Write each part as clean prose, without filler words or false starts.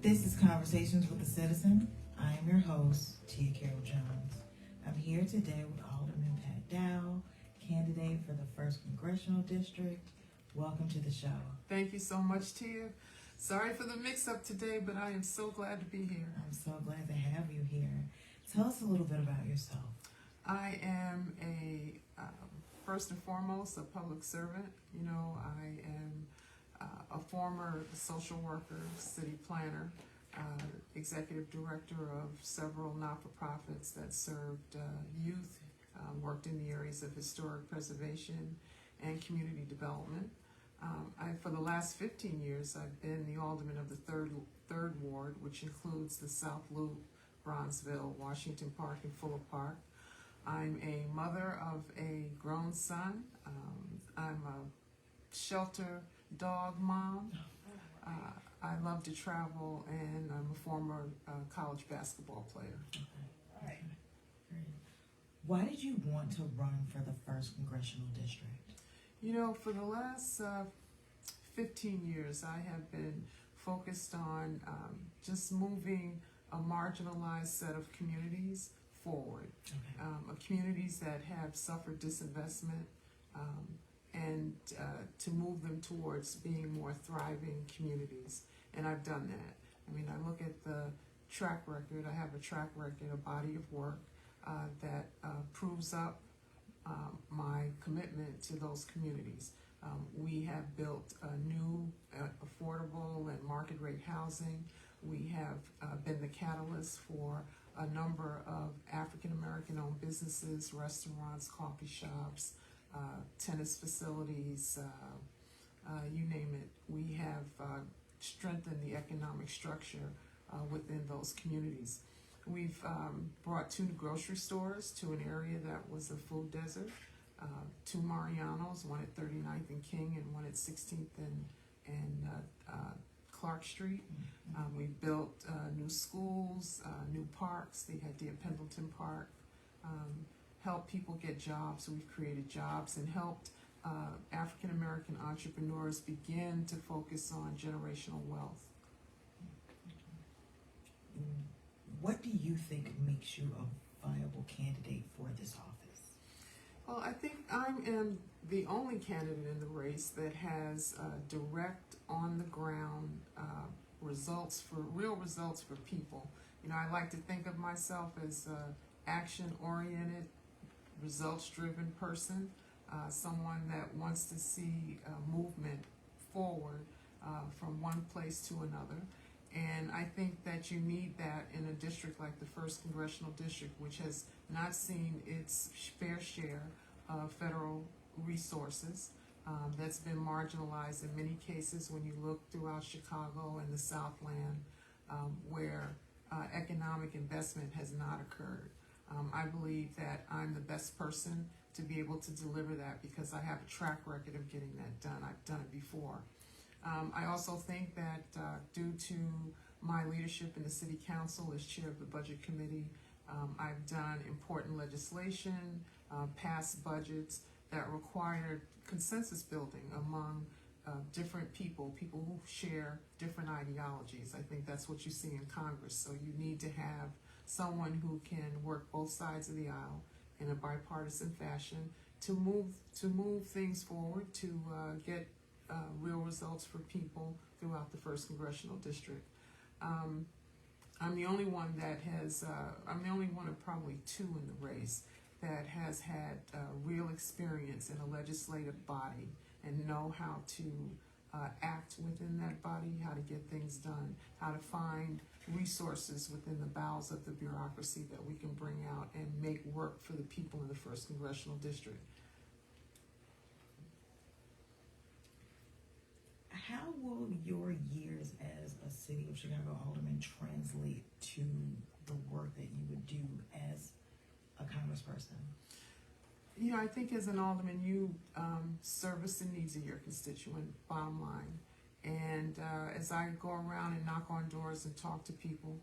This is Conversations with the Citizen. I am your host, Tia Carol Jones. I'm here today with Alderman Pat Dowell, candidate for the 1st Congressional District. Welcome to the show. Thank you so much, Tia. Sorry for the mix-up today, but I am so glad to be here. I'm so glad to have you here. Tell us a little bit about yourself. I am first and foremost, a public servant. I am a former social worker, city planner, executive director of several not-for-profits that served youth, worked in the areas of historic preservation and community development. For the last 15 years, I've been the alderman of the third ward, which includes the South Loop, Bronzeville, Washington Park, and Fuller Park. I'm a mother of a grown son. I'm a shelter dog mom. I love to travel, and I'm a former college basketball player. Okay. Great. Why did you want to run for the 1st Congressional District? For the last 15 years, I have been focused on just moving a marginalized set of communities forward. Okay. Communities that have suffered disinvestment, and to move them towards being more thriving communities. And I've done that. I look at the track record. I have a track record, a body of work that proves up my commitment to those communities. We have built new affordable and market rate housing. We have been the catalyst for a number of African American owned businesses, restaurants, coffee shops, tennis facilities, you name it. We have strengthened the economic structure within those communities. We've brought 2 grocery stores to an area that was a food desert, 2 Marianos, one at 39th and King and one at 16th and Clark Street. We built new schools, new parks, the idea of Pendleton Park, helped people get jobs. We've created jobs and helped African American entrepreneurs begin to focus on generational wealth. What do you think makes you a viable candidate for this office? Well, I think I am the only candidate in the race that has direct, on-the-ground real results for people. I like to think of myself as an action-oriented, results-driven person, someone that wants to see movement forward from one place to another. And I think that you need that in a district like the 1st Congressional District, which has not seen its fair share of federal resources, that's been marginalized in many cases when you look throughout Chicago and the Southland, where economic investment has not occurred. I believe that I'm the best person to be able to deliver that because I have a track record of getting that done. I've done it before. I also think that due to my leadership in the City Council as chair of the Budget Committee, I've done important legislation, passed budgets that required consensus building among different people who share different ideologies. I think that's what you see in Congress. So you need to have someone who can work both sides of the aisle in a bipartisan fashion to move things forward, to get real results for people throughout the 1st Congressional District. I'm the only one that has, I'm the only one of probably 2 in the race that has had real experience in a legislative body and know how to act within that body, how to get things done, how to find resources within the bowels of the bureaucracy that we can bring out and make work for the people in the 1st Congressional District. How will your years as a City of Chicago alderman translate to the work that you would do as a congressperson? I think as an alderman, you service the needs of your constituent, bottom line. And as I go around and knock on doors and talk to people,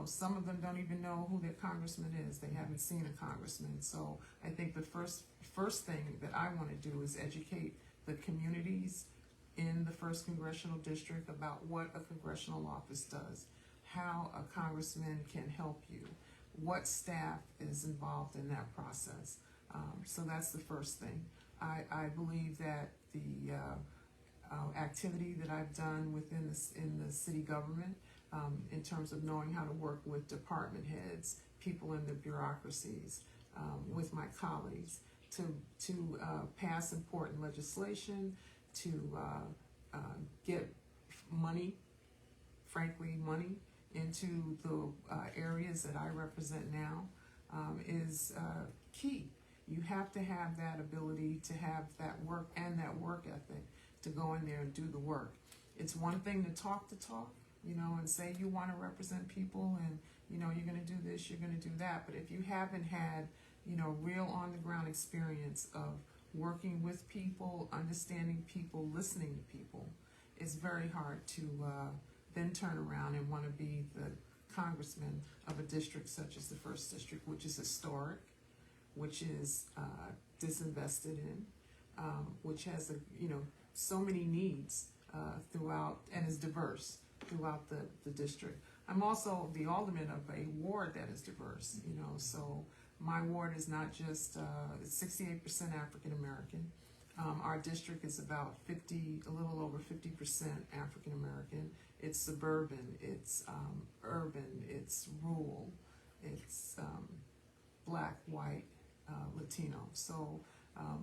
some of them don't even know who their congressman is. They haven't seen a congressman. So I think the first thing that I want to do is educate the communities in the 1st Congressional District about what a congressional office does, how a congressman can help you, what staff is involved in that process. So that's the first thing. I believe that the activity that I've done within in the city government, in terms of knowing how to work with department heads, people in the bureaucracies, with my colleagues, to pass important legislation, to get money, frankly, money into the areas that I represent now, is key. You have to have that ability to have that work and that work ethic to go in there and do the work. It's one thing to talk, and say you want to represent people and, you're going to do this, you're going to do that. But if you haven't had, real on the ground experience of working with people, understanding people, listening to people, it's very hard to then turn around and want to be the congressman of a district such as the 1st District, which is historic, which is disinvested in, which has so many needs throughout, and is diverse throughout the district. I'm also the alderman of a ward that is diverse, so my ward is not just 68% African American. Our district is about a little over 50% African American. It's suburban, it's urban, it's rural, it's black, white, Latino. So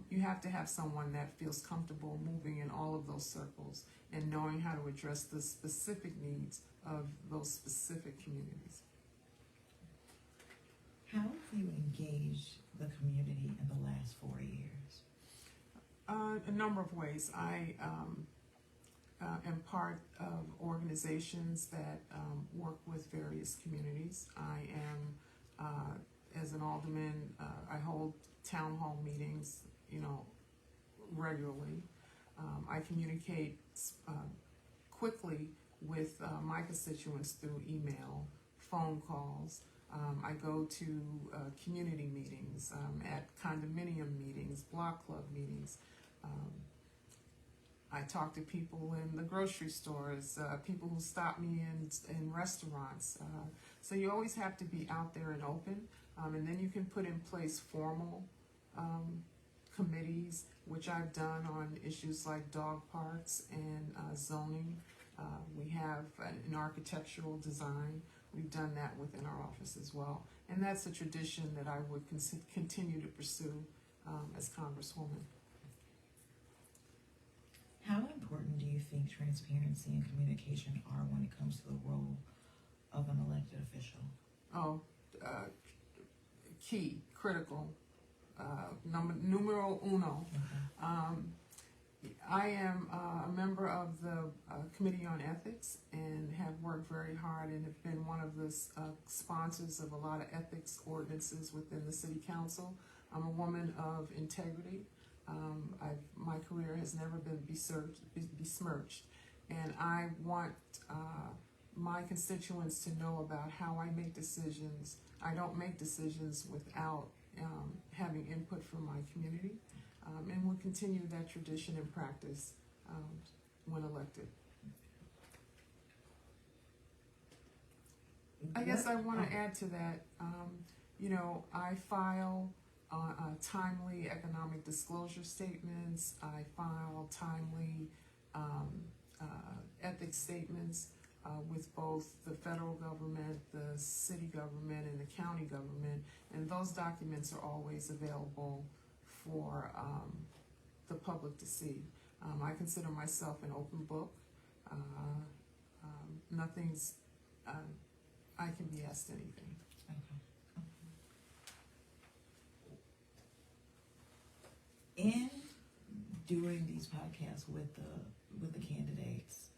you have to have someone that feels comfortable moving in all of those circles and knowing how to address the specific needs of those specific communities. How have you engaged the community in the last 4 years? A number of ways. I am part of organizations that work with various communities. I am, as an alderman, I hold town hall meetings, regularly. I communicate quickly with my constituents through email, phone calls. I go to community meetings, at condominium meetings, block club meetings. I talk to people in the grocery stores, people who stop me in restaurants. So you always have to be out there and open, and then you can put in place formal committees, which I've done on issues like dog parks and zoning. We have an architectural design. We've done that within our office as well. And that's a tradition that I would continue to pursue as Congresswoman. How important do you think transparency and communication are when it comes to the role of an elected official? Key, critical, numero uno. Okay. I am a member of the Committee on Ethics and have worked very hard and have been one of the sponsors of a lot of ethics ordinances within the City Council. I'm a woman of integrity. My career has never been besmirched, and I want my constituents to know about how I make decisions. I don't make decisions without having input from my community. And we'll continue that tradition and practice when elected. I guess I want to add to that, I file timely economic disclosure statements. I file timely ethics statements with both the federal government, the city government, and the county government. And those documents are always available for the public to see. I consider myself an open book. Nothing's, I can be asked anything. Okay. In doing these podcasts with the candidates,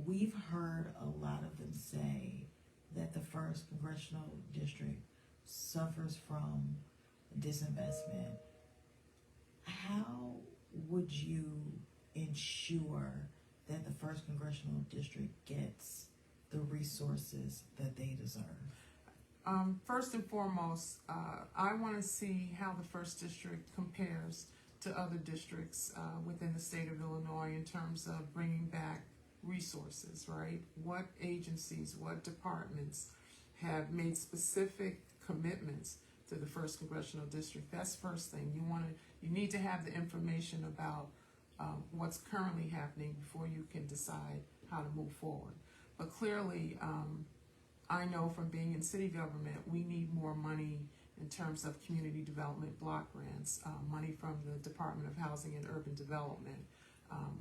we've heard a lot of them say that the 1st Congressional District suffers from disinvestment. How would you ensure that the 1st Congressional District gets the resources that they deserve? First and foremost, I want to see how the 1st District compares to other districts within the state of Illinois in terms of bringing back resources, right? What agencies, what departments have made specific commitments to the first congressional district? That's first thing. You need to have the information about what's currently happening before you can decide how to move forward. But clearly, I know from being in city government, we need more money in terms of community development block grants, money from the Department of Housing and Urban Development.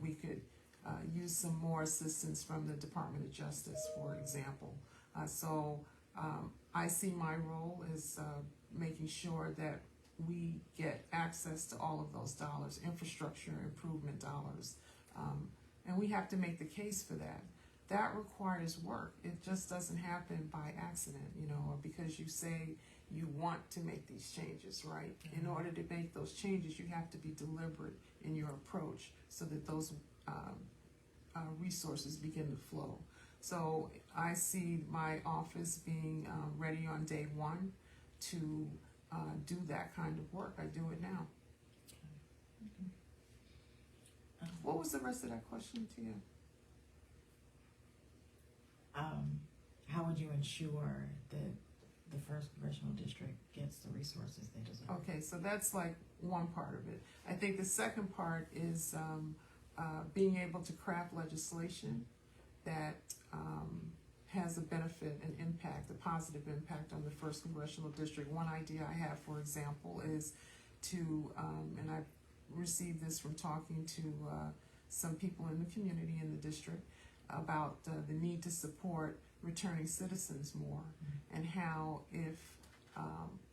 We could use some more assistance from the Department of Justice, for example. So I see my role as making sure that we get access to all of those dollars, infrastructure improvement dollars, and we have to make the case for that. That requires work. It just doesn't happen by accident, or because you say you want to make these changes, right? In order to make those changes, you have to be deliberate in your approach so that those resources begin to flow. So I see my office being ready on day one to do that kind of work. I do it now. What was the rest of that question to you? How would you ensure that the first congressional district gets the resources they deserve? Okay, so that's like one part of it. I think the second part is being able to craft legislation that has a benefit and impact, a positive impact on the first congressional district. One idea I have, for example, is to, and I've received this from talking to some people in the community in the district, about the need to support returning citizens more, and how if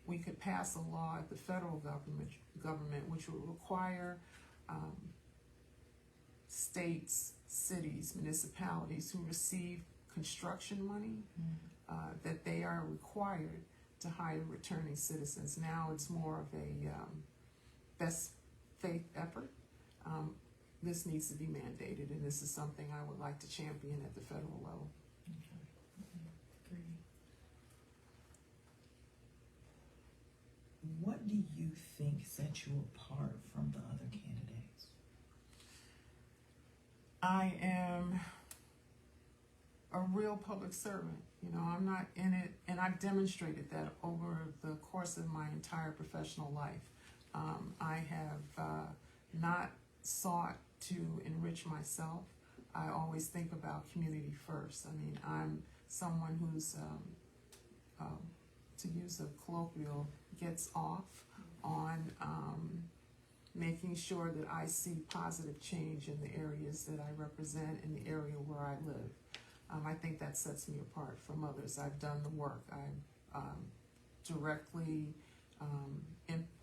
we could pass a law at the federal government which would require states, cities, municipalities who receive construction money, that they are required to hire returning citizens. Now it's more of a best faith effort. This needs to be mandated, and this is something I would like to champion at the federal level. Great. What do you think sets you apart from the other candidates? I am a real public servant. I'm not in it, and I've demonstrated that over the course of my entire professional life. I have not sought to enrich myself. I always think about community first. I mean, I'm someone who's, to use a colloquial, gets off on making sure that I see positive change in the areas that I represent, in the area where I live. I think that sets me apart from others. I've done the work.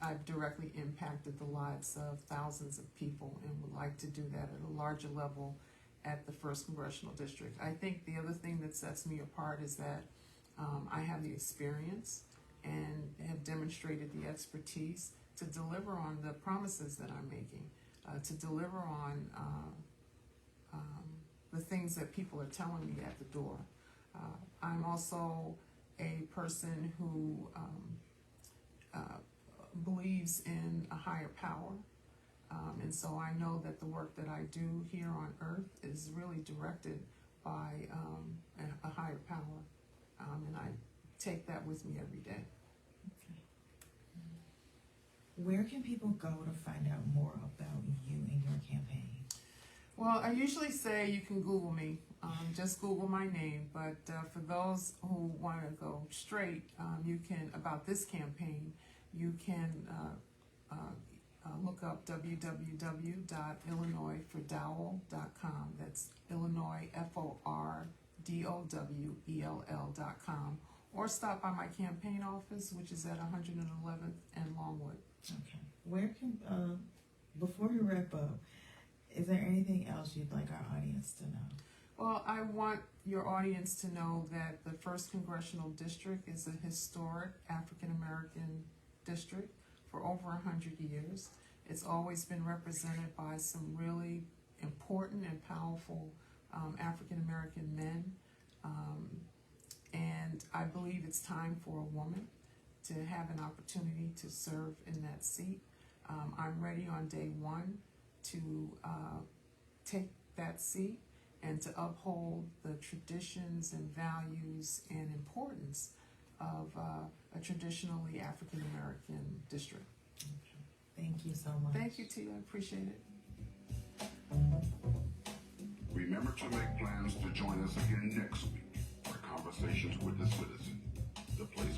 I've directly impacted the lives of thousands of people, and would like to do that at a larger level at the first congressional district. I think the other thing that sets me apart is that I have the experience and have demonstrated the expertise to deliver on the promises that I'm making, to deliver on the things that people are telling me at the door. I'm also a person who believes in a higher power, and so I know that the work that I do here on earth is really directed by a higher power, and I take that with me every day. Okay. Where can people go to find out more about you and your campaign? Well, I usually say you can Google me, just Google my name, but for those who want to go straight, you can, about this campaign, you can look up www.illinoisfordowell.com. That's Illinois, FORDOWELL.com. Or stop by my campaign office, which is at 111th and Longwood. Okay. Where can, before we wrap up, is there anything else you'd like our audience to know? Well, I want your audience to know that the 1st Congressional District is a historic African American district for over 100 years. It's always been represented by some really important and powerful African American men. And I believe it's time for a woman to have an opportunity to serve in that seat. I'm ready on day one to take that seat and to uphold the traditions and values and importance of a traditionally African American district. Thank you so much. Thank you, Tia. I appreciate it. Remember to make plans to join us again next week for Conversations with the Citizen. The place